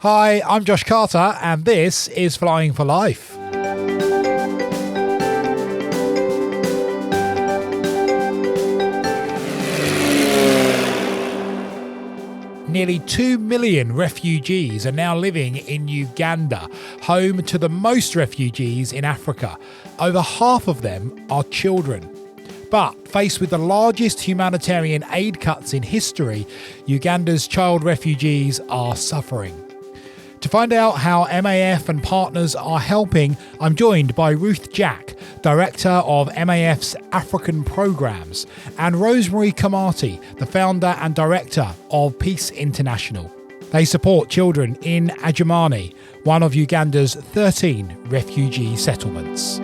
Hi, I'm Josh Carter, and this is Flying for Life. Nearly 2 million refugees are now living in Uganda, home to the most refugees in Africa. Over half of them are children. But faced with the largest humanitarian aid cuts in history, Uganda's child refugees are suffering. To find out how MAF and partners are helping, I'm joined by Ruth Jack, Director of MAF's African Programmes, and Rosemary Khamati, the founder and director of Peace International. They support children in Adjumani, one of Uganda's 13 refugee settlements.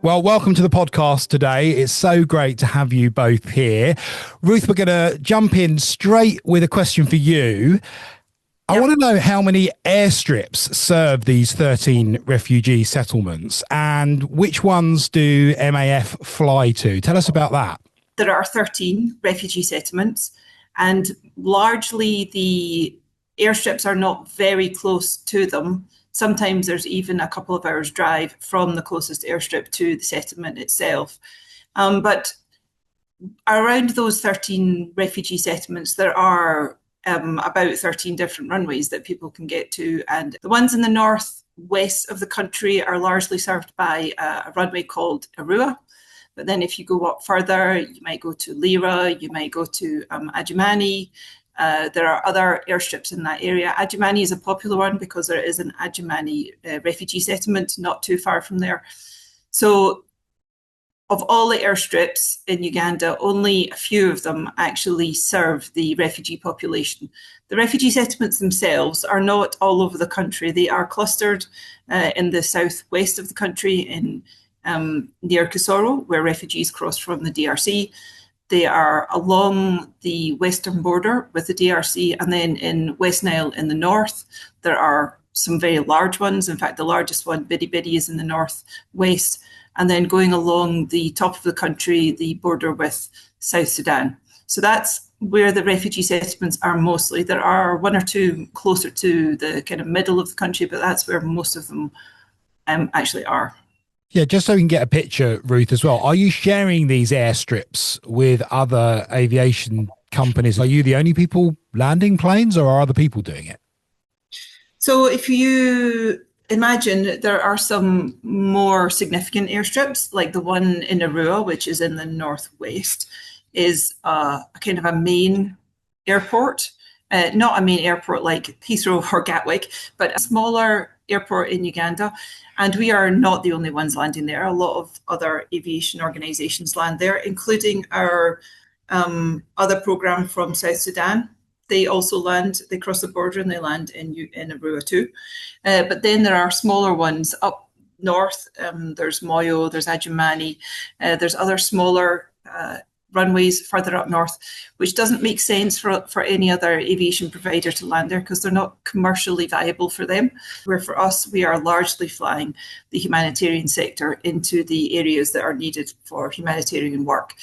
Well, welcome to the podcast today. It's so great to have you both here. Ruth, we're going to jump in straight with a question for you. I want to know how many airstrips serve these 13 refugee settlements and which ones do MAF fly to? Tell us about that. There are 13 refugee settlements, and largely the airstrips are not very close to them. Sometimes there's even a couple of hours drive from the closest airstrip to the settlement itself. But around those 13 refugee settlements, there are about 13 different runways that people can get to. And the ones in the northwest of the country are largely served by a runway called Arua. But then if you go up further, you might go to Lira, you might go to Adjumani. There are other airstrips in that area. Adjumani is a popular one because there is an Adjumani refugee settlement not too far from there. So of all the airstrips in Uganda, only a few of them actually serve the refugee population. The refugee settlements themselves are not all over the country. They are clustered in the southwest of the country in near Kisoro, where refugees cross from the DRC. They are along the western border with the DRC, and then in West Nile in the north, there are some very large ones. In fact, the largest one, Bidi Bidi, is in the northwest. And then going along the top of the country, the border with South Sudan. So that's where the refugee settlements are mostly. There are one or two closer to the kind of middle of the country, but that's where most of them actually are. Yeah, just so we can get a picture, Ruth, as well. Are you sharing these airstrips with other aviation companies? Are you the only people landing planes, or are other people doing it? So if you imagine, there are some more significant airstrips, like the one in Arua, which is in the northwest, is a kind of a main airport. Not a main airport like Heathrow or Gatwick, but a smaller airport in Uganda. And we are not the only ones landing there. A lot of other aviation organisations land there, including our other programme from South Sudan. They also land, they cross the border and they land in Arua too. But then there are smaller ones up north. There's Moyo, there's Adjumani, there's other smaller runways further up north, which doesn't make sense for any other aviation provider to land there because they're not commercially viable for them. Where for us, we are largely flying the humanitarian sector into the areas that are needed for humanitarian work.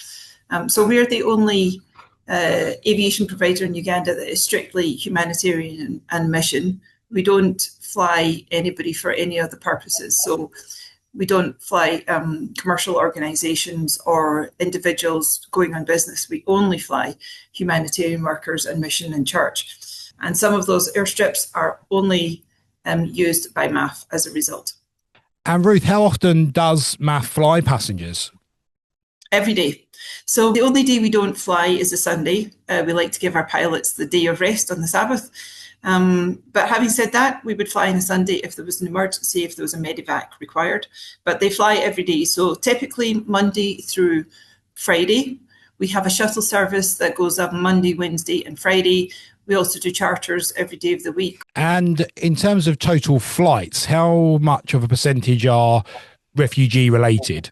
So we're the only aviation provider in Uganda that is strictly humanitarian and mission. We don't fly anybody for any other purposes. So we don't fly commercial organisations or individuals going on business. We only fly humanitarian workers and mission and church. And some of those airstrips are only used by MAF as a result. And Ruth, how often does MAF fly passengers? Every day. So the only day we don't fly is a Sunday. We like to give our pilots the day of rest on the Sabbath. But having said that, we would fly on a Sunday if there was an emergency, if there was a medevac required. But they fly every day. So typically Monday through Friday. We have a shuttle service that goes up Monday, Wednesday and Friday. We also do charters every day of the week. And in terms of total flights, how much of a percentage are refugee related?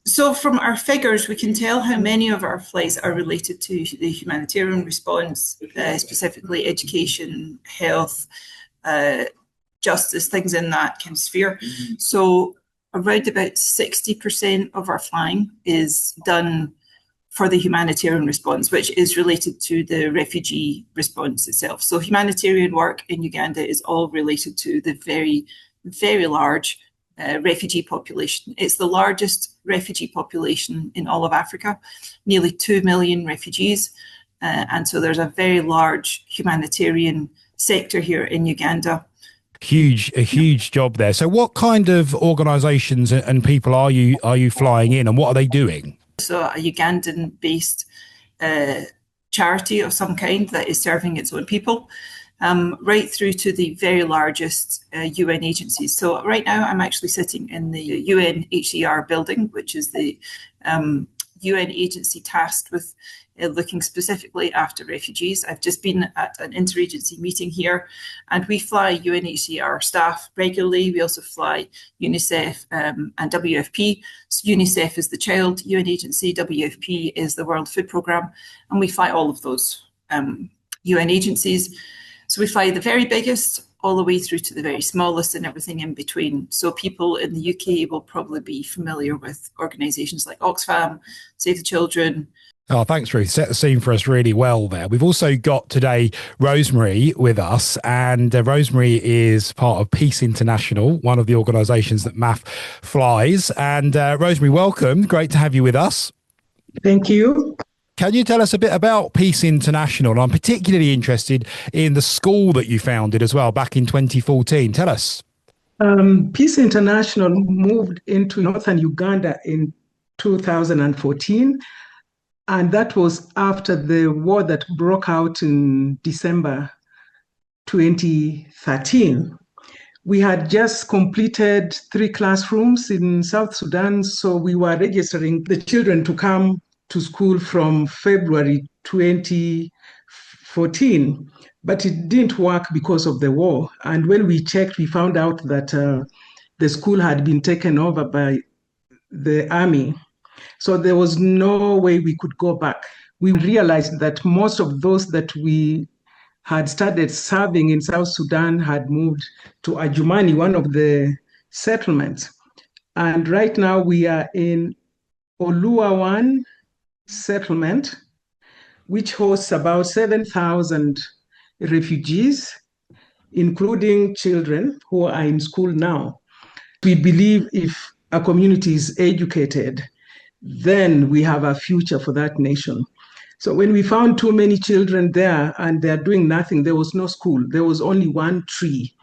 So from our figures, we can tell how many of our flights are related to the humanitarian response, specifically education, health, justice, things in that kind of sphere. Mm-hmm. So around about 60% of our flying is done for the humanitarian response, which is related to the refugee response itself. So humanitarian work in Uganda is all related to the very, very large refugee population. It's the largest refugee population in all of Africa, nearly 2 million refugees. And so there's a very large humanitarian sector here in Uganda. A huge job there. So what kind of organisations and people are you flying in, and what are they doing? So a Ugandan-based charity of some kind that is serving its own people, right through to the very largest UN agencies. So right now I'm actually sitting in the UNHCR building, which is the UN agency tasked with looking specifically after refugees. I've just been at an interagency meeting here, and we fly UNHCR staff regularly. We also fly UNICEF and WFP. So UNICEF is the Child UN agency, WFP is the World Food Programme, and we fly all of those UN agencies. So we fly the very biggest all the way through to the very smallest and everything in between. So people in the UK will probably be familiar with organisations like Oxfam, Save the Children. Oh, thanks, Ruth. Set the scene for us really well there. We've also got today Rosemary with us, and Rosemary is part of Peace International, one of the organisations that MAF flies. And Rosemary, welcome. Great to have you with us. Thank you. Can you tell us a bit about Peace International? I'm particularly interested in the school that you founded as well back in 2014. Tell us. Peace International moved into northern Uganda in 2014. And that was after the war that broke out in December 2013. We had just completed 3 classrooms in South Sudan, so we were registering the children to come to school from February 2014. But it didn't work because of the war. And when we checked, we found out that the school had been taken over by the army. So there was no way we could go back. We realized that most of those that we had started serving in South Sudan had moved to Ajumani, one of the settlements. And right now we are in Oluwawan settlement, which hosts about 7,000 refugees, including children who are in school now. We believe if a community is educated, then we have a future for that nation. So when we found too many children there and they're doing nothing, there was no school. There was only one tree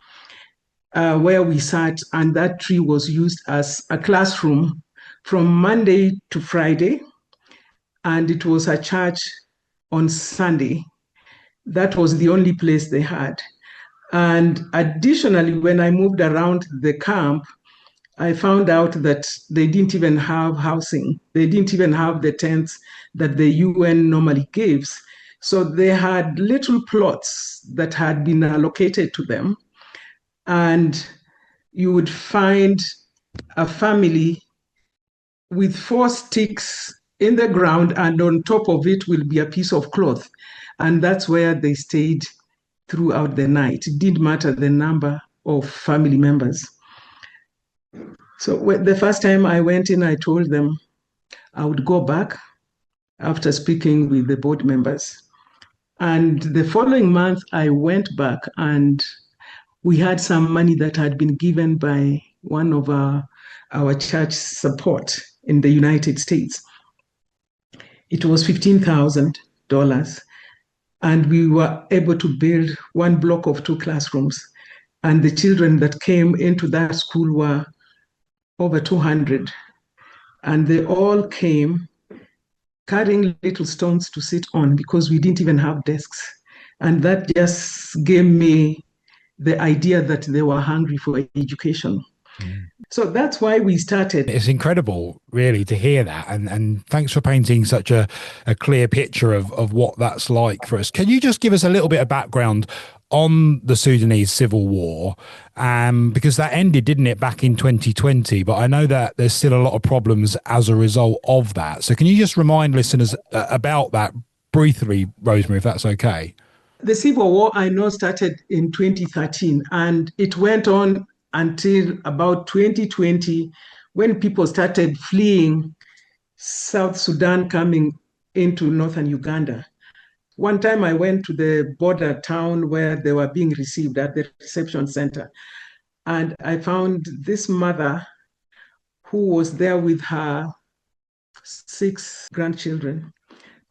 where we sat, and that tree was used as a classroom from Monday to Friday, and it was a church on Sunday. That was the only place they had. And additionally, when I moved around the camp, I found out that they didn't even have housing. They didn't even have the tents that the UN normally gives. So they had little plots that had been allocated to them. And you would find a family with 4 sticks in the ground, and on top of it will be a piece of cloth. And that's where they stayed throughout the night. It didn't matter the number of family members. So the first time I went in, I told them I would go back after speaking with the board members. And the following month, I went back, and we had some money that had been given by one of our church support in the United States. It was $15,000. And we were able to build 1 block of 2 classrooms. And the children that came into that school were over 200. And they all came carrying little stones to sit on because we didn't even have desks. And that just gave me the idea that they were hungry for education. Mm. So that's why we started. It's incredible, really, to hear that. And thanks for painting such a clear picture of what that's like for us. Can you just give us a little bit of background on the Sudanese civil war? Because that ended, didn't it, back in 2020? But I know that there's still a lot of problems as a result of that. So can you just remind listeners about that briefly, Rosemary, if that's okay? The civil war, I know, started in 2013, and it went on until about 2020, when people started fleeing South Sudan, coming into northern Uganda. One time I went to the border town where they were being received at the reception center, and I found this mother who was there with her 6 grandchildren.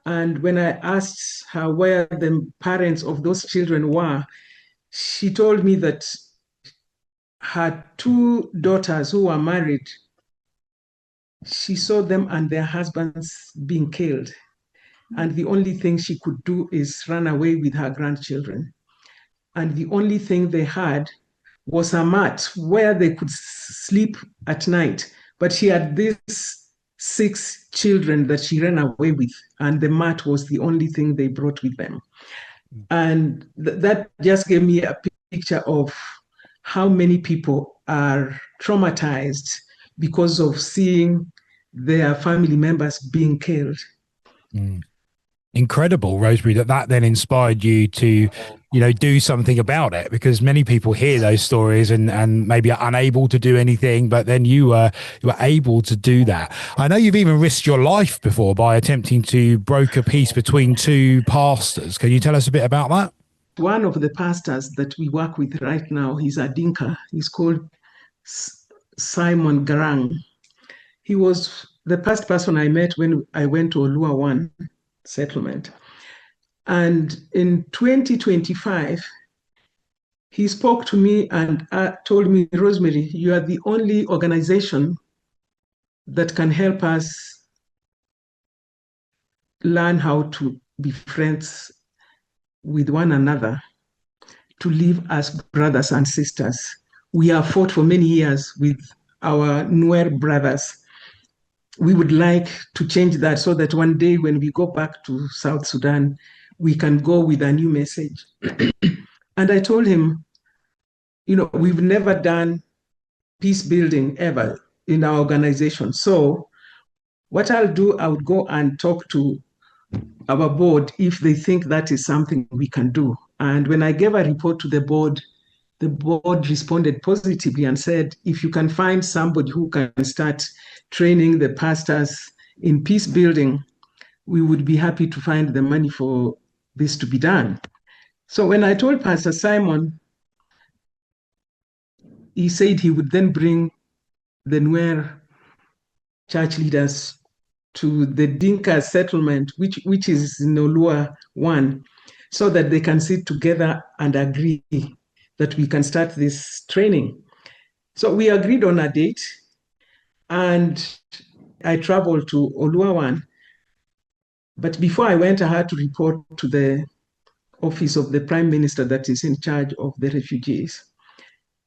And when I asked her where the parents of those children were, she told me that her 2 daughters who were married, she saw them and their husbands being killed. And the only thing she could do is run away with her grandchildren. And the only thing they had was a mat where they could sleep at night. But she had these 6 children that she ran away with, and the mat was the only thing they brought with them. And that just gave me a picture of how many people are traumatized because of seeing their family members being killed. Incredible, Rosemary, that then inspired you to, do something about it, because many people hear those stories and maybe are unable to do anything, but then you were able to do that. I know you've even risked your life before by attempting to broker peace between 2 pastors. Can you tell us a bit about that? One of the pastors that we work with right now, he's a Dinka. He's called Simon Garang. He was the first person I met when I went to Olua 1 settlement. And in 2025, he spoke to me and told me, Rosemary, you are the only organization that can help us learn how to be friends with one another, to live as brothers and sisters. We have fought for many years with our Nuer brothers. We would like to change that so that one day when we go back to South Sudan, we can go with a new message. And I told him, we've never done peace building ever in our organization. So what I'll do, I would go and talk to our board if they think that is something we can do. And when I gave a report to the board responded positively and said, if you can find somebody who can start training the pastors in peace building, we would be happy to find the money for this to be done. So when I told Pastor Simon, he said he would then bring the Nuer church leaders to the Dinka settlement, which is in Olua 1, so that they can sit together and agree that we can start this training. So we agreed on a date, and I traveled to Olua 1. But before I went, I had to report to the office of the Prime Minister that is in charge of the refugees.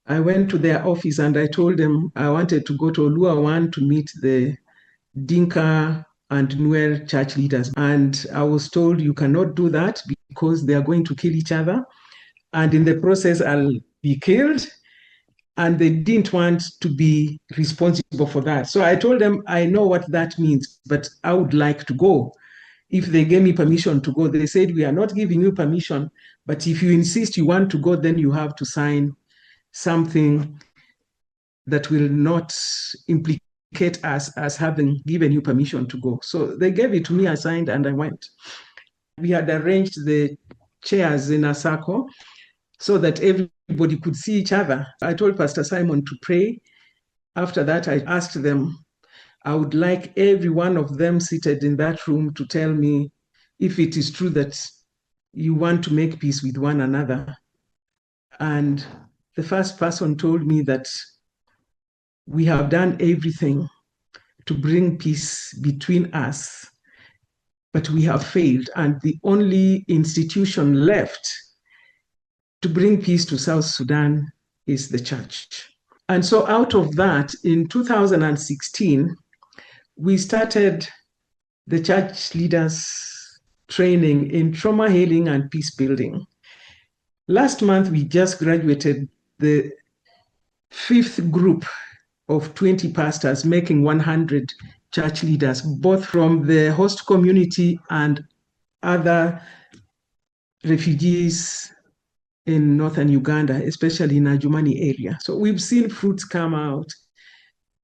I went to their office and I told them I wanted to go to Olua 1 to meet the Dinka and Nuer church leaders. And I was told you cannot do that because they are going to kill each other. And in the process, I'll be killed. And they didn't want to be responsible for that. So I told them, I know what that means, but I would like to go. If they gave me permission to go, they said, we are not giving you permission, but if you insist you want to go, then you have to sign something that will not implicate us as having given you permission to go. So they gave it to me, I signed, and I went. We had arranged the chairs in a circle so that everybody could see each other. I told Pastor Simon to pray. After that, I asked them, I would like every one of them seated in that room to tell me if it is true that you want to make peace with one another. And the first person told me that we have done everything to bring peace between us, but we have failed. And the only institution left to bring peace to South Sudan is the church. And so out of that, in 2016, we started the church leaders training in trauma healing and peace building. Last month, we just graduated the 5th group of 20 pastors, making 100 church leaders, both from the host community and other refugees in northern Uganda, especially in Ajumani area. So we've seen fruits come out.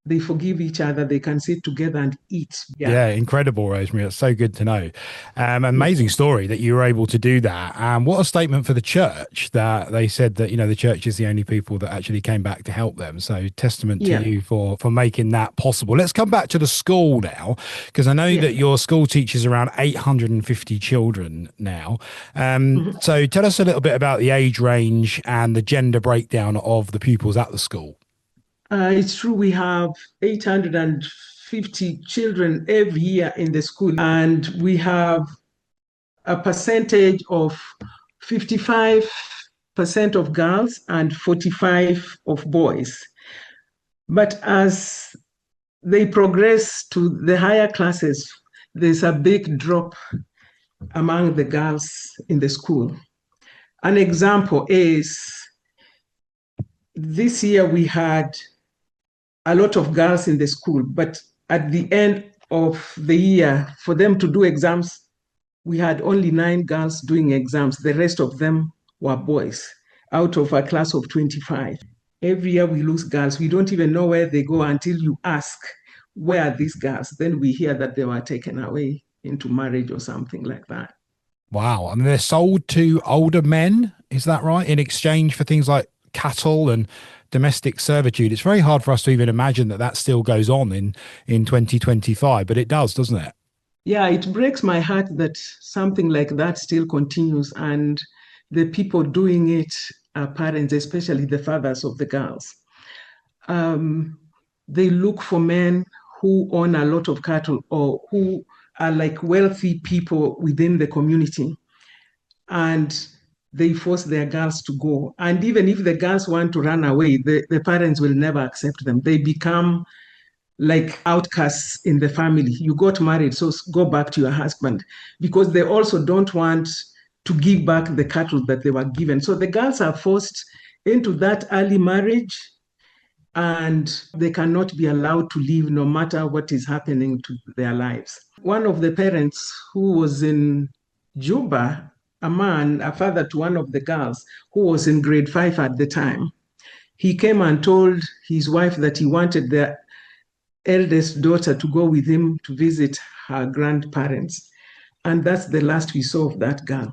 they forgive each other, they can sit together and eat. Yeah, incredible, Rosemary. It's so good to know. Yeah. Amazing story that you were able to do that. What a statement for the church that they said that, the church is the only people that actually came back to help them. So testament to Yeah. you for making that possible. Let's come back to the school now, because I know Yeah. that your school teaches around 850 children now. Mhm. So tell us a little bit about the age range and the gender breakdown of the pupils at the school. It's true, we have 850 children every year in the school, and we have a percentage of 55% of girls and 45 of boys. But as they progress to the higher classes, there's a big drop among the girls in the school. An example is this year we had a lot of girls in the school, but at the end of the year, for them to do exams, we had only 9 girls doing exams. The rest of them were boys out of a class of 25. Every year we lose girls. We don't even know where they go until you ask, where are these girls? Then we hear that they were taken away into marriage or something like that. Wow. I mean, they're sold to older men. Is that right? In exchange for things like cattle and domestic servitude. It's very hard for us to even imagine that that still goes on in 2025, but it does, doesn't it? Yeah, it breaks my heart that something like that still continues, and the people doing it are parents, especially the fathers of the girls. Um, they look for men who own a lot of cattle or who are like wealthy people within the community, and they force their girls to go. And even if the girls want to run away, the parents will never accept them. They become like outcasts in the family. You got married, so go back to your husband, because they also don't want to give back the cattle that they were given. So the girls are forced into that early marriage, and they cannot be allowed to leave no matter what is happening to their lives. One of the parents who was in Juba, a man, a father to one of the girls who was in grade 5 at the time, he came and told his wife that he wanted the eldest daughter to go with him to visit her grandparents. And that's the last we saw of that girl.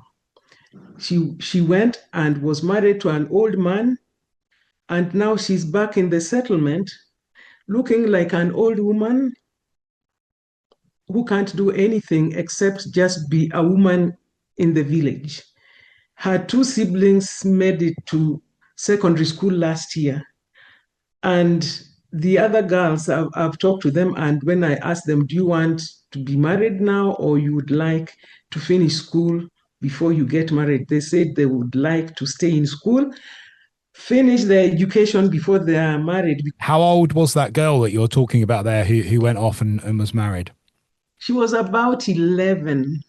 She went and was married to an old man, and now she's back in the settlement looking like an old woman who can't do anything except just be a woman in the village. Her 2 siblings made it to secondary school last year. And the other girls, I've talked to them, and when I asked them, do you want to be married now or you would like to finish school before you get married? They said they would like to stay in school, finish their education before they are married. How old was that girl that you're talking about there who went off and was married? She was about 11.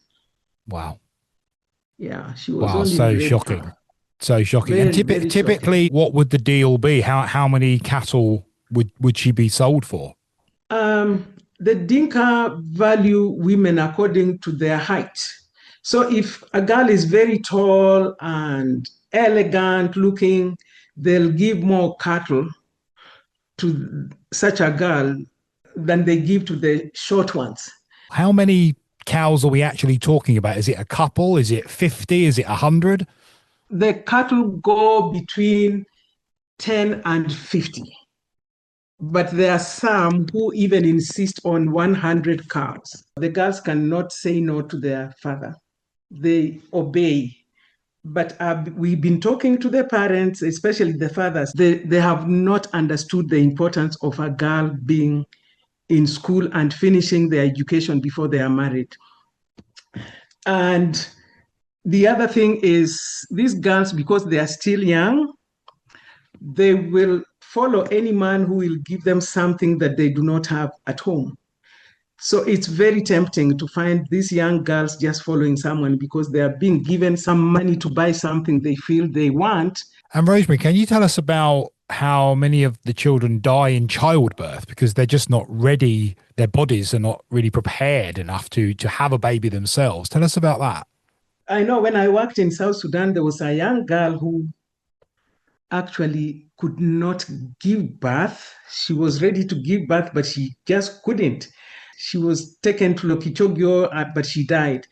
Wow. Yeah, she was Wow. only in So grade shocking. 5. So shocking. And Very, very shocking. typically, what would the deal be? How many cattle would she be sold for? The Dinka value women according to their height. So if a girl is very tall and elegant looking, they'll give more cattle to such a girl than they give to the short ones. How many cows are we actually talking about? Is it a couple? Is it 50? Is it 100? The cattle go between 10 and 50. But there are some who even insist on 100 cows. The girls cannot say no to their father. They obey. But we've been talking to the parents, especially the fathers. They have not understood the importance of a girl being in school and finishing their education before they are married. And the other thing is, these girls, because they are still young, they will follow any man who will give them something that they do not have at home. So it's very tempting to find these young girls just following someone because they are being given some money to buy something they feel they want. And Rosemary, can you tell us about how many of the children die in childbirth because they're just not ready, their bodies are not really prepared enough to have a baby themselves? Tell us about that. I know when I worked in South Sudan, there was a young girl who actually could not give birth. She was ready to give birth, but she just couldn't. She was taken to Lokichogyo, but she died.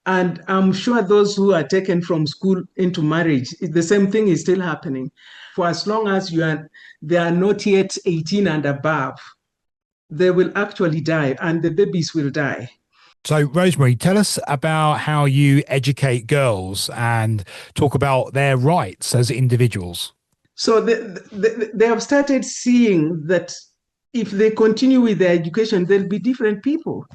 And I'm sure those who are taken from school into marriage, the same thing is still happening. For as long as they are not yet 18 and above, they will actually die and the babies will die. So, Rosemary, tell us about how you educate girls and talk about their rights as individuals. So they have started seeing that if they continue with their education, they'll be different people.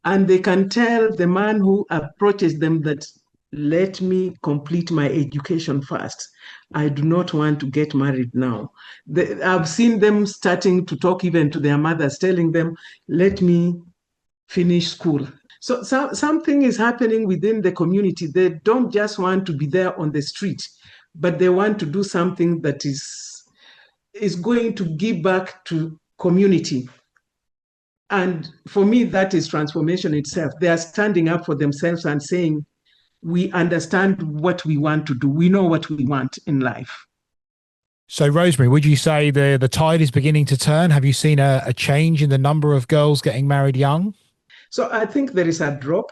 And they can tell the man who approaches them that, let me complete my education first. I do not want to get married now. I've seen them starting to talk even to their mothers, telling them, let me finish school. So something is happening within the community. They don't just want to be there on the street, but they want to do something that is going to give back to community. And for me, that is transformation itself. They are standing up for themselves and saying, we understand what we want to do. We know what we want in life. So, Rosemary, would you say the tide is beginning to turn? Have you seen a change in the number of girls getting married young? So I think there is a drop.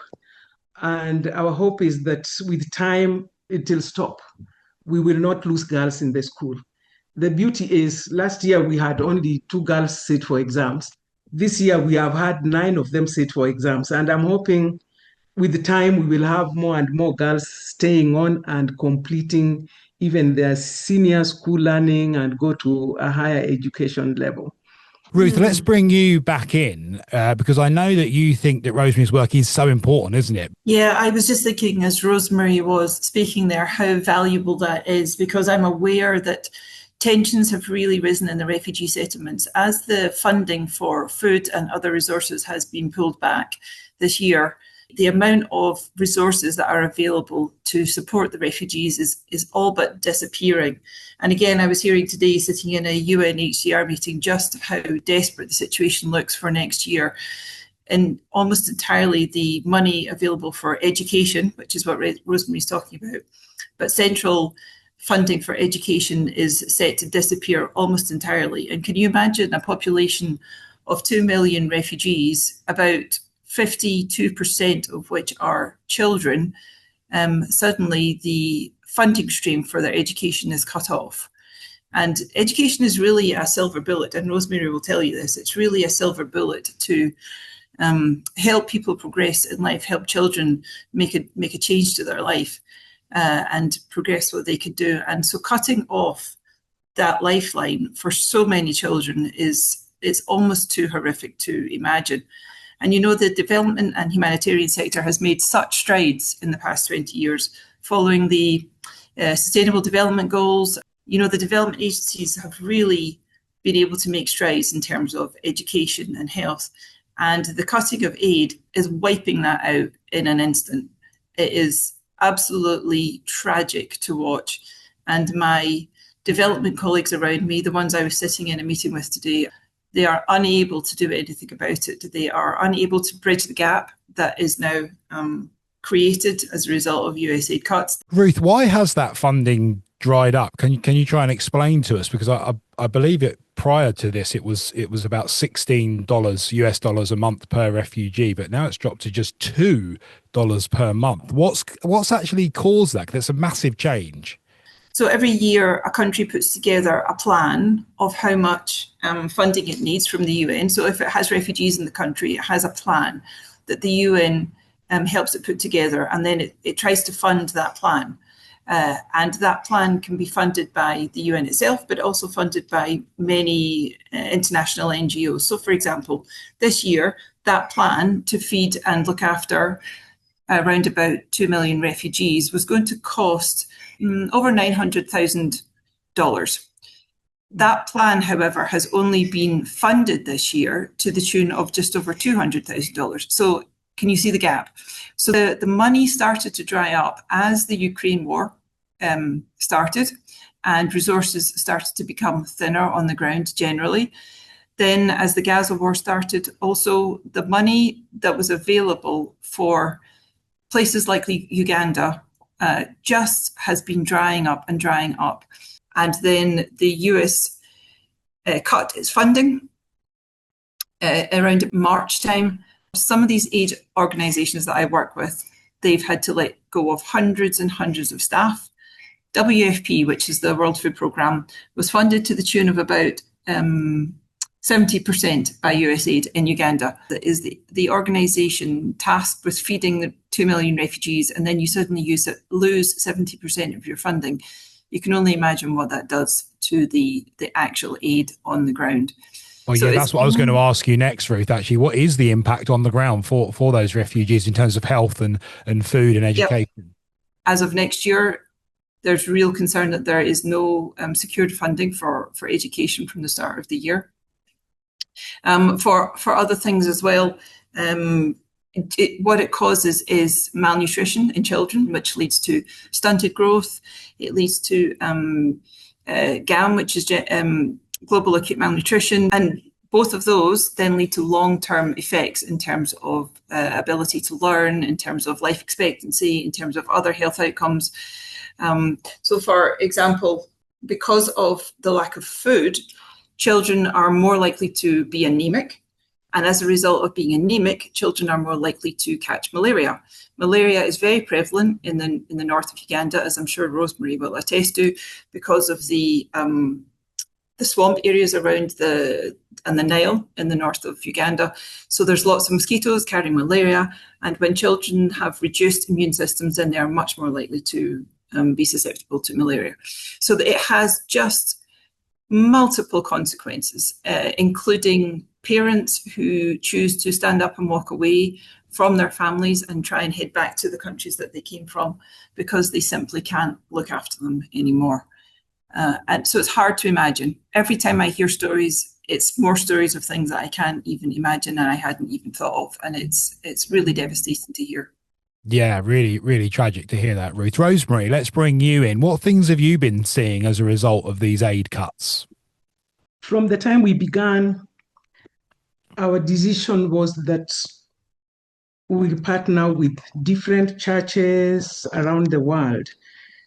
And our hope is that with time, it will stop. We will not lose girls in the school. The beauty is last year we had only 2 girls sit for exams. This year we have had 9 of them sit for exams. And I'm hoping with time we will have more and more girls staying on and completing even their senior school learning and go to a higher education level. Ruth, let's bring you back in because I know that you think that Rosemary's work is so important, isn't it? Yeah, I was just thinking as Rosemary was speaking there, how valuable that is, because I'm aware that tensions have really risen in the refugee settlements as the funding for food and other resources has been pulled back this year. The amount of resources that are available to support the refugees is all but disappearing. And again, I was hearing today, sitting in a UNHCR meeting, just how desperate the situation looks for next year. And almost entirely the money available for education, which is what Rosemary's talking about, but central funding for education is set to disappear almost entirely. And can you imagine a population of 2 million refugees, about 52% of which are children, suddenly the funding stream for their education is cut off. And education is really a silver bullet, and Rosemary will tell you this, it's really a silver bullet to help people progress in life, help children make a change to their life and progress what they could do. And so cutting off that lifeline for so many children is almost too horrific to imagine. And you know, the development and humanitarian sector has made such strides in the past 20 years following the Sustainable Development Goals. You know, the development agencies have really been able to make strides in terms of education and health. And the cutting of aid is wiping that out in an instant. It is absolutely tragic to watch. And my development colleagues around me, the ones I was sitting in a meeting with today, they are unable to do anything about it. They are unable to bridge the gap that is now created as a result of USAID cuts. Ruth, why has that funding dried up? Can you try and explain to us? Because I believe it prior to this, it was about $16 US dollars a month per refugee, but now it's dropped to just $2 per month. What's actually caused that? Because it's a massive change. So every year, a country puts together a plan of how much funding it needs from the UN. So if it has refugees in the country, it has a plan that the UN helps it put together, and then it tries to fund that plan. And that plan can be funded by the UN itself, but also funded by many international NGOs. So, for example, this year, that plan to feed and look after around about 2 million refugees was going to cost over $900,000. That plan, however, has only been funded this year to the tune of just over $200,000. So can you see the gap? So the money started to dry up as the Ukraine war started and resources started to become thinner on the ground generally. Then as the Gaza war started, also the money that was available for places like Uganda just has been drying up and drying up. And then the US cut its funding around March time. Some of these aid organisations that I work with, they've had to let go of hundreds and hundreds of staff. WFP, which is the World Food Programme, was funded to the tune of about 70% by USAID in Uganda. That is the organisation tasked with feeding the 2 million refugees, and then you suddenly lose 70% of your funding. You can only imagine what that does to the actual aid on the ground. Well, yeah, that's what I was going to ask you next, Ruth, actually. What is the impact on the ground for those refugees in terms of health and food and education? Yep. As of next year, there's real concern that there is no secured funding for education from the start of the year. For other things as well, what it causes is malnutrition in children, which leads to stunted growth. It leads to GAM, which is global acute malnutrition. And both of those then lead to long-term effects in terms of ability to learn, in terms of life expectancy, in terms of other health outcomes. So for example, because of the lack of food, children are more likely to be anemic. And as a result of being anemic, children are more likely to catch malaria. Malaria is very prevalent in the north of Uganda, as I'm sure Rosemary will attest to, because of the swamp areas around the Nile in the north of Uganda. So there's lots of mosquitoes carrying malaria. And when children have reduced immune systems, then they're much more likely to be susceptible to malaria. So it has just multiple consequences, including parents who choose to stand up and walk away from their families and try and head back to the countries that they came from because they simply can't look after them anymore. And so it's hard to imagine. Every time I hear stories, it's more stories of things that I can't even imagine and I hadn't even thought of. And it's really devastating to hear. Yeah, really, really tragic to hear that, Ruth. Rosemary, let's bring you in. What things have you been seeing as a result of these aid cuts? From the time we began, our decision was that we'll partner with different churches around the world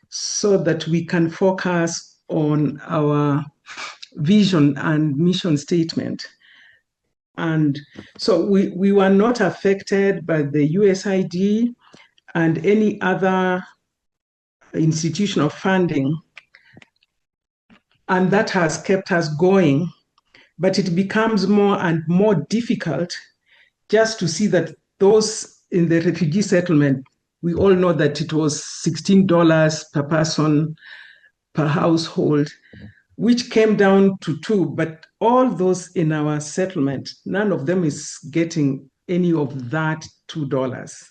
so that we can focus on our vision and mission statement. And so we were not affected by the USAID and any other institution of funding. And that has kept us going. But it becomes more and more difficult just to see that those in the refugee settlement, we all know that it was $16 per person per household, which came down to $2. But all those in our settlement, none of them is getting any of that $2.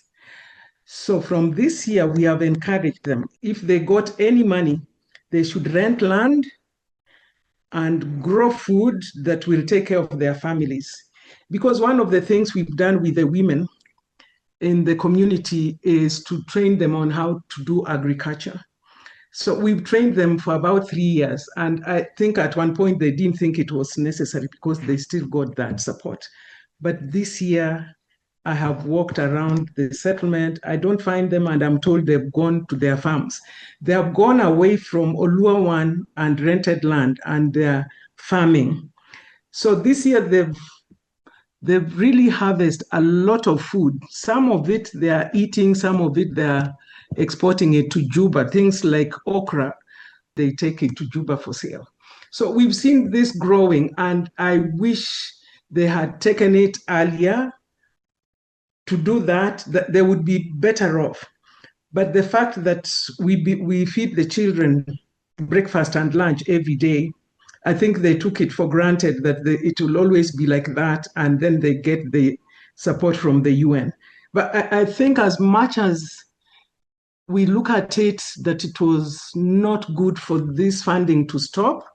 So from this year, we have encouraged them. If they got any money, they should rent land and grow food that will take care of their families. Because one of the things we've done with the women in the community is to train them on how to do agriculture. So we've trained them for about 3 years. And I think at one point they didn't think it was necessary because they still got that support. But this year, I have walked around the settlement. I don't find them, and I'm told they've gone to their farms. They have gone away from Oluwawan and rented land, and they're farming. So this year, they've really harvested a lot of food. Some of it they are eating, some of it they're exporting it to Juba. Things like okra, they take it to Juba for sale. So we've seen this growing, and I wish they had taken it earlier. To do that they would be better off. But the fact that we feed the children breakfast and lunch every day, I think they took it for granted that it will always be like that, and then they get the support from the UN. But I think as much as we look at it that it was not good for this funding to stop,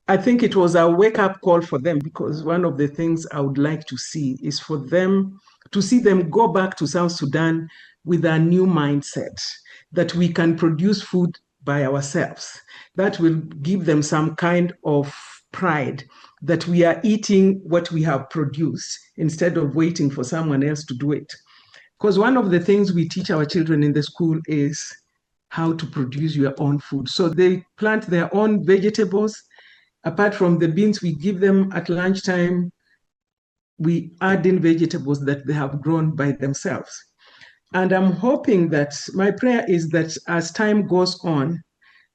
I think it was a wake-up call for them, because one of the things I would like to see is for them to see them go back to South Sudan with a new mindset that we can produce food by ourselves. That will give them some kind of pride that we are eating what we have produced instead of waiting for someone else to do it. Because one of the things we teach our children in the school is how to produce your own food. So they plant their own vegetables. Apart from the beans we give them at lunchtime, we add in vegetables that they have grown by themselves. And I'm hoping that my prayer is that as time goes on,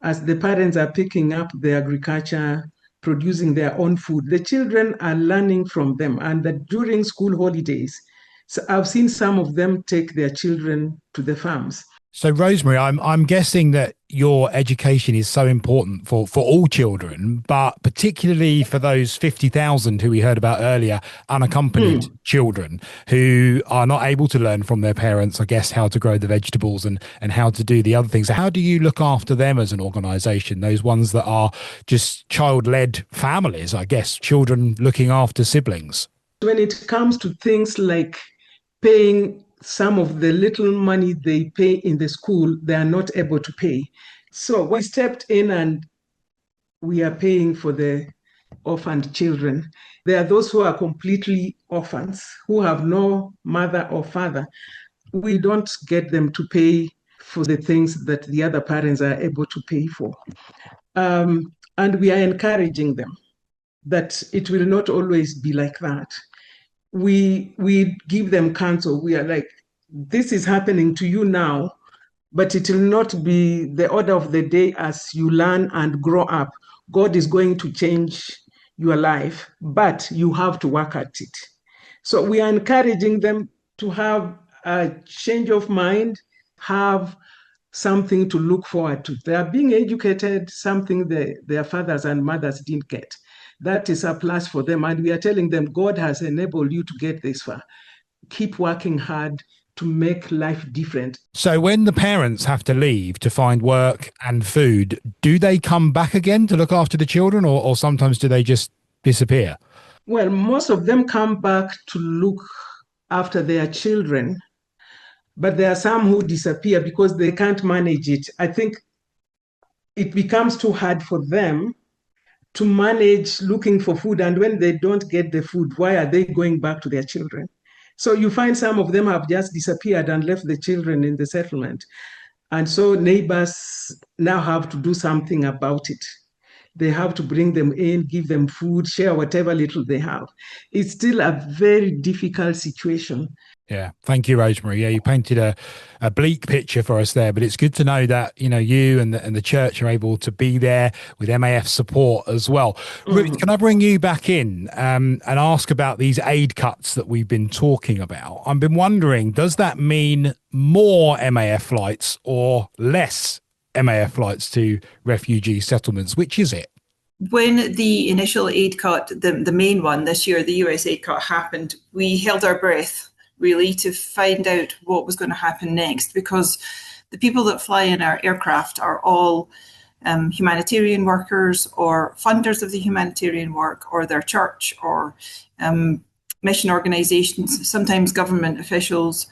as the parents are picking up the agriculture, producing their own food, the children are learning from them. And that during school holidays, so I've seen some of them take their children to the farms. So, Rosemary, I'm guessing that your education is so important for all children, but particularly for those 50,000 who we heard about earlier, unaccompanied children who are not able to learn from their parents, I guess, how to grow the vegetables and how to do the other things. So how do you look after them as an organisation, those ones that are just child-led families, I guess, children looking after siblings? When it comes to things like paying some of the little money they pay in the school, they are not able to pay. So we stepped in and we are paying for the orphaned children. There are those who are completely orphans, who have no mother or father. We don't get them to pay for the things that the other parents are able to pay for. And we are encouraging them that it will not always be like that. We give them counsel. We are like, this is happening to you now, but it will not be the order of the day as you learn and grow up. God is going to change your life, but you have to work at it. So we are encouraging them to have a change of mind, have something to look forward to. They are being educated, something their fathers and mothers didn't get. That is a plus for them. And we are telling them, God has enabled you to get this far. Keep working hard to make life different. So when the parents have to leave to find work and food, do they come back again to look after the children, or sometimes do they just disappear? Well, most of them come back to look after their children, but there are some who disappear because they can't manage it. I think it becomes too hard for them to manage looking for food. And when they don't get the food, why are they going back to their children? So you find some of them have just disappeared and left the children in the settlement. And so neighbors now have to do something about it. They have to bring them in, give them food, share whatever little they have. It's still a very difficult situation. Yeah. Thank you, Rosemary. Yeah, you painted a bleak picture for us there, but it's good to know that, you and the church are able to be there with MAF support as well. Ruth, can I bring you back in and ask about these aid cuts that we've been talking about? I've been wondering, does that mean more MAF flights or less MAF flights to refugee settlements? Which is it? When the initial aid cut, the main one this year, the US aid cut happened, we held our breath really to find out what was going to happen next, because the people that fly in our aircraft are all humanitarian workers or funders of the humanitarian work, or their church, or mission organizations, sometimes government officials.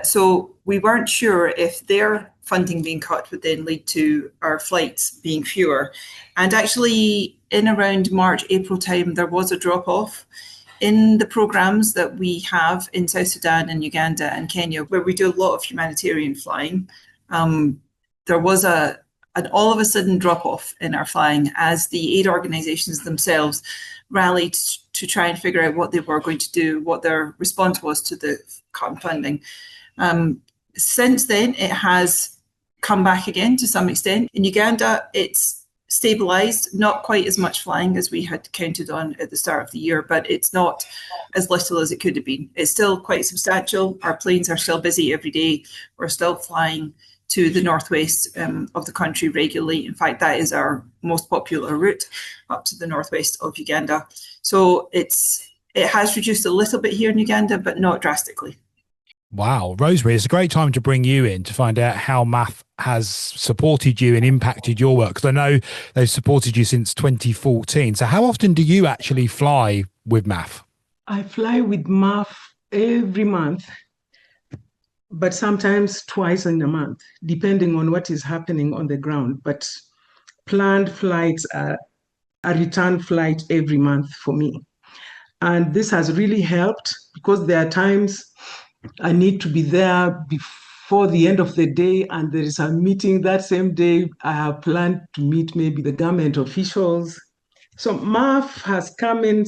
So we weren't sure if their funding being cut would then lead to our flights being fewer. And actually, in around March, April time, there was a drop-off in the programs that we have in South Sudan and Uganda and Kenya, where we do a lot of humanitarian flying. There was an all of a sudden drop-off in our flying as the aid organizations themselves rallied to try and figure out what they were going to do, what their response was to the cut in funding. Since then, it has come back again to some extent. In Uganda, it's stabilized, not quite as much flying as we had counted on at the start of the year, but it's not as little as it could have been. It's still quite substantial. Our planes are still busy every day. We're still flying to the northwest of the country regularly. In fact, that is our most popular route, up to the northwest of Uganda. So it has reduced a little bit here in Uganda, but not drastically. Wow. Rosemary, it's a great time to bring you in to find out how MAF has supported you and impacted your work, because I know they've supported you since 2014. So how often do you actually fly with MAF? I fly with MAF every month, but sometimes twice in a month, depending on what is happening on the ground. But planned flights are a return flight every month for me. And this has really helped, because there are times I need to be there before the end of the day, and there is a meeting that same day. I have planned to meet maybe the government officials. So MAF has come in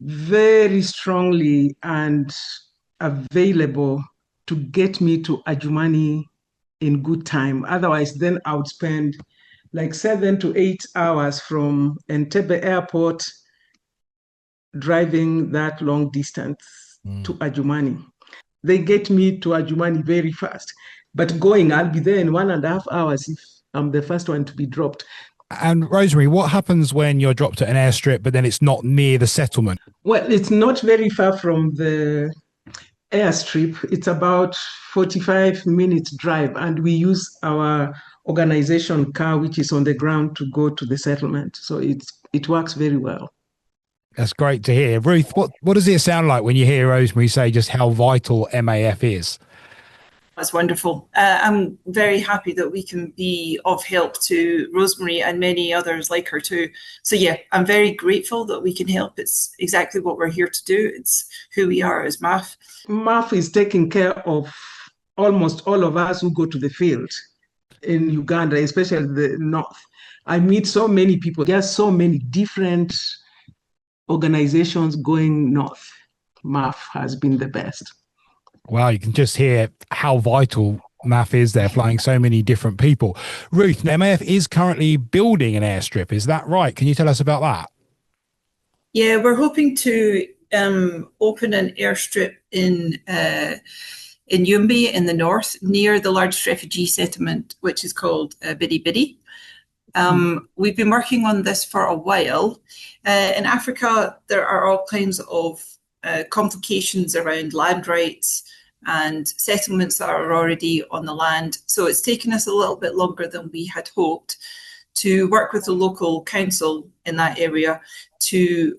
very strongly and available to get me to Adjumani in good time. Otherwise, then I would spend like 7 to 8 hours from Entebbe Airport driving that long distance to Adjumani. They get me to Adjumani very fast. But going, I'll be there in 1.5 hours if I'm the first one to be dropped. And Rosemary, what happens when you're dropped at an airstrip, but then it's not near the settlement? Well, it's not very far from the airstrip. It's about 45 minutes drive, and we use our organization car, which is on the ground, to go to the settlement. So it works very well. That's great to hear. Ruth, what does it sound like when you hear Rosemary say just how vital MAF is? That's wonderful. I'm very happy that we can be of help to Rosemary and many others like her too. So yeah, I'm very grateful that we can help. It's exactly what we're here to do. It's who we are as MAF. MAF is taking care of almost all of us who go to the field in Uganda, especially the north. I meet so many people, just so many different organizations going north. MAF has been the best. Wow, you can just hear how vital MAF is there, flying so many different people. Ruth, MAF is currently building an airstrip. Is that right? Can you tell us about that? Yeah, we're hoping to open an airstrip in Yumbi in the north, near the largest refugee settlement, which is called Bidi Bidi. We've been working on this for a while. In Africa, there are all kinds of complications around land rights and settlements that are already on the land. So it's taken us a little bit longer than we had hoped to work with the local council in that area to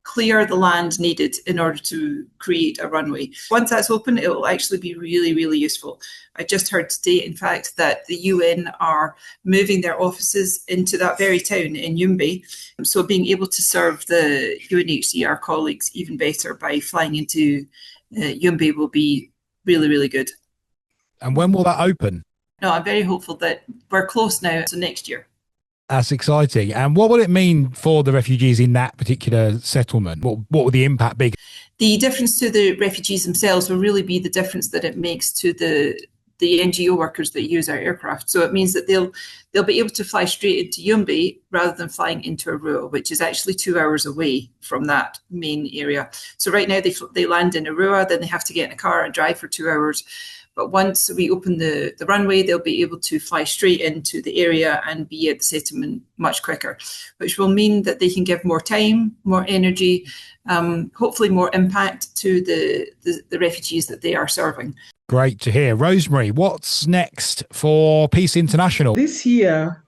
clear the land needed in order to create a runway. Once that's open, it will actually be really, really useful. I just heard today, in fact, that the UN are moving their offices into that very town in Yumbi. So being able to serve the UNHCR colleagues even better by flying into Yumbi will be really, really good. And when will that open? No, I'm very hopeful that we're close now, so next year. That's exciting. And what will it mean for the refugees in that particular settlement? What will the impact be? The difference to the refugees themselves will really be the difference that it makes to the NGO workers that use our aircraft. So it means that they'll be able to fly straight into Yumbi rather than flying into Arua, which is actually 2 hours away from that main area. So right now they land in Arua, then they have to get in a car and drive for 2 hours. But once we open the runway, they'll be able to fly straight into the area and be at the settlement much quicker, which will mean that they can give more time, more energy, hopefully more impact to the refugees that they are serving. Great to hear. Rosemary, what's next for Peace International? This year,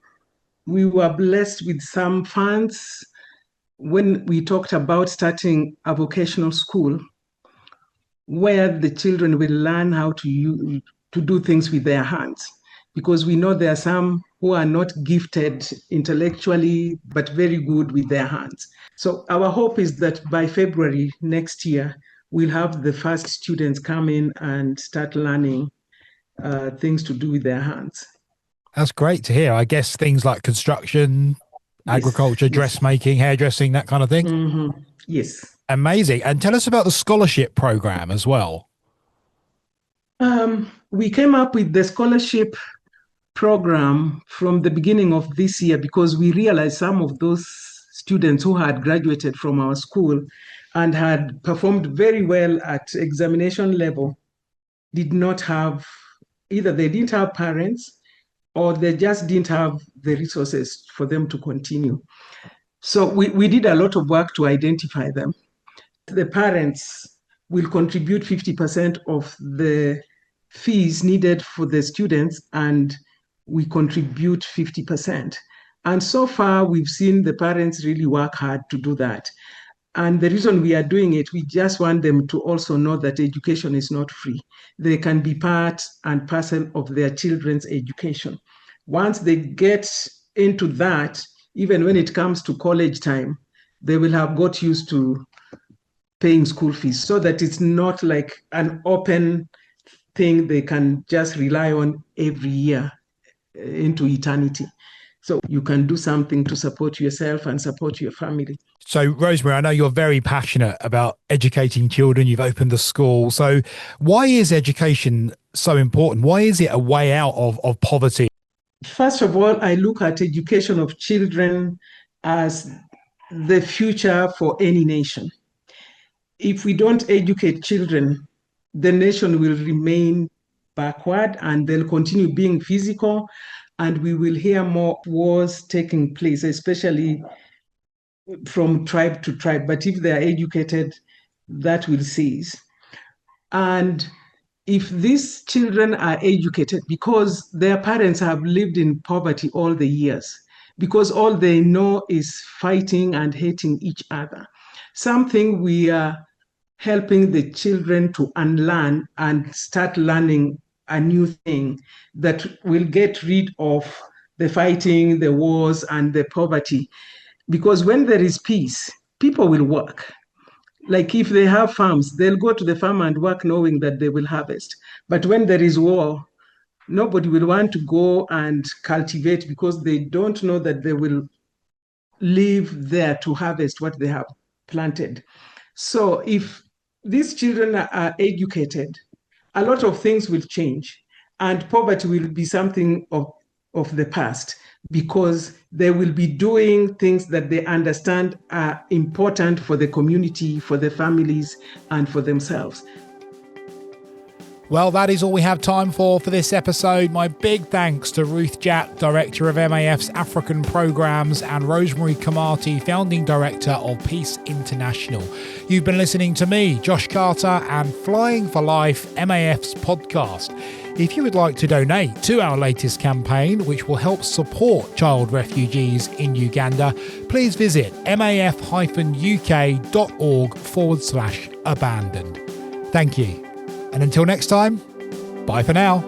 we were blessed with some funds when we talked about starting a vocational school where the children will learn how to do things with their hands, because we know there are some who are not gifted intellectually, but very good with their hands. So our hope is that by February next year, we'll have the first students come in and start learning things to do with their hands. That's great to hear. I guess things like construction, agriculture, dressmaking, hairdressing, that kind of thing. Mm-hmm. Yes. Amazing. And tell us about the scholarship program as well. We came up with the scholarship program from the beginning of this year because we realized some of those students who had graduated from our school and had performed very well at examination level did not have, either they didn't have parents or they just didn't have the resources for them to continue. So we did a lot of work to identify them. The parents will contribute 50% of the fees needed for the students, and we contribute 50%. And so far, we've seen the parents really work hard to do that. And the reason we are doing it, we just want them to also know that education is not free. They can be part and parcel of their children's education. Once they get into that, even when it comes to college time, they will have got used to paying school fees, so that it's not like an open thing they can just rely on every year into eternity. So you can do something to support yourself and support your family. So, Rosemary, I know you're very passionate about educating children. You've opened a school. So why is education so important? Why is it a way out of poverty? First of all, I look at education of children as the future for any nation. If we don't educate children, the nation will remain backward and they'll continue being physical, and we will hear more wars taking place, especially from tribe to tribe. But if they are educated, that will cease. And if these children are educated, because their parents have lived in poverty all the years, because all they know is fighting and hating each other, something we are helping the children to unlearn and start learning a new thing that will get rid of the fighting, the wars, and the poverty. Because when there is peace, people will work. Like if they have farms, they'll go to the farm and work knowing that they will harvest. But when there is war, nobody will want to go and cultivate because they don't know that they will live there to harvest what they have planted. So if these children are educated, a lot of things will change, and poverty will be something of the past, because they will be doing things that they understand are important for the community, for the families, and for themselves. Well, that is all we have time for this episode. My big thanks to Ruth Jack, Director of MAF's African Programmes, and Rosemary Khamati, Founding Director of Peace International. You've been listening to me, Josh Carter, and Flying for Life, MAF's podcast. If you would like to donate to our latest campaign, which will help support child refugees in Uganda, please visit maf-uk.org/abandoned. Thank you. And until next time, bye for now.